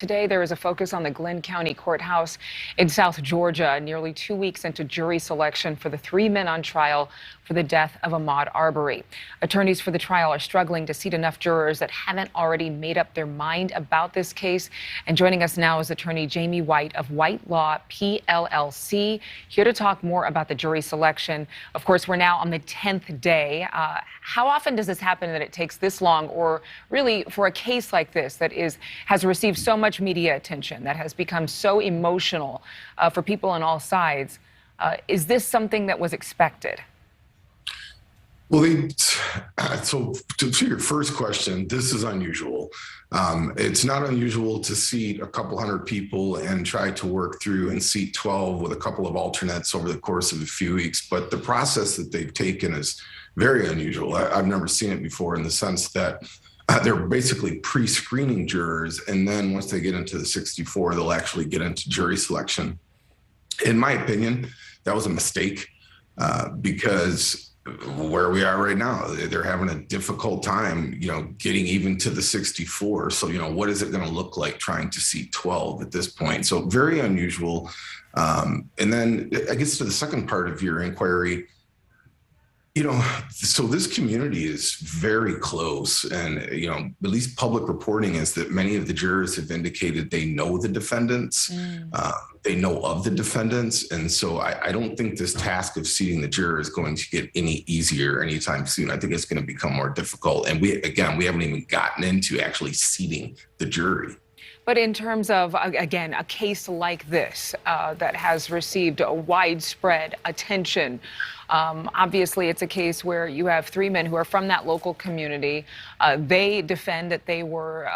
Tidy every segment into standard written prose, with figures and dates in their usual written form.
Today, there is a focus on the Glenn County Courthouse in South Georgia, nearly 2 weeks into jury selection for the 3 men on trial for the death of Ahmaud Arbery. Attorneys for the trial are struggling to seat enough jurors that haven't already made up their mind about this case. And joining us now is attorney Jamie White of White Law PLLC, here to talk more about the jury selection. Of course, we're now on the 10th day. How often does this happen that it takes this long, or really for a case like this that has received so much media attention, that has become so emotional for people on all sides? Is this something that was expected? Well, so to your first question, this is unusual. It's not unusual to seat a couple hundred people and try to work through and seat 12 with a couple of alternates over the course of a few weeks. But the process that they've taken is very unusual. I've never seen it before, in the sense that they're basically pre-screening jurors, and then once they get into the 64, they'll actually get into jury selection. In my opinion, that was a mistake because where we are right now, they're having a difficult time, getting even to the 64. So, what is it going to look like trying to seat 12 at this point? So very unusual. And then I guess to the second part of your inquiry, so this community is very close, and, at least public reporting is that many of the jurors have indicated they know the defendants, they know of the defendants. And so I don't think this task of seating the juror is going to get any easier anytime soon. I think it's going to become more difficult. And we haven't even gotten into actually seating the jury. But in terms of, again, a case like this that has received a widespread attention, obviously it's a case where you have 3 men who are from that local community. They defend that they were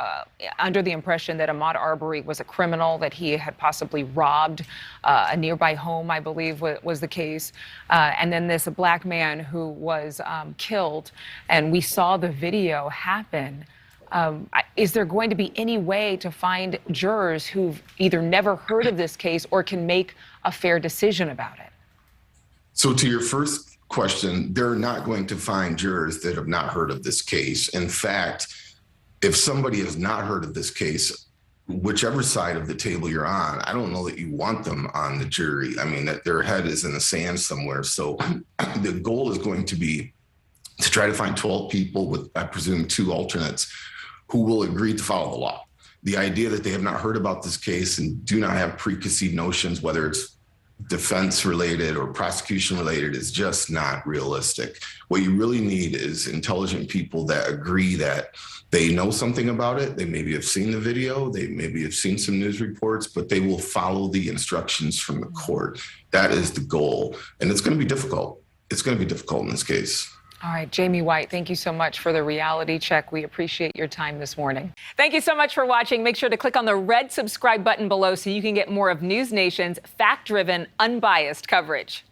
under the impression that Ahmaud Arbery was a criminal, that he had possibly robbed a nearby home, I believe was the case. And then this black man who was killed, and we saw the video happen. Is there going to be any way to find jurors who've either never heard of this case or can make a fair decision about it? So to your first question, they're not going to find jurors that have not heard of this case. In fact, if somebody has not heard of this case, whichever side of the table you're on, I don't know that you want them on the jury. I mean, that their head is in the sand somewhere. So the goal is going to be to try to find 12 people with, I presume, 2 alternates who will agree to follow the law. The idea that they have not heard about this case and do not have preconceived notions, whether it's defense related or prosecution related, is just not realistic. What you really need is intelligent people that agree that they know something about it. They maybe have seen the video, they maybe have seen some news reports, but they will follow the instructions from the court. That is the goal. And it's going to be difficult. It's going to be difficult in this case. All right, Jamie White, thank you so much for the reality check. We appreciate your time this morning. Thank you so much for watching. Make sure to click on the red subscribe button below so you can get more of NewsNation's fact-driven, unbiased coverage.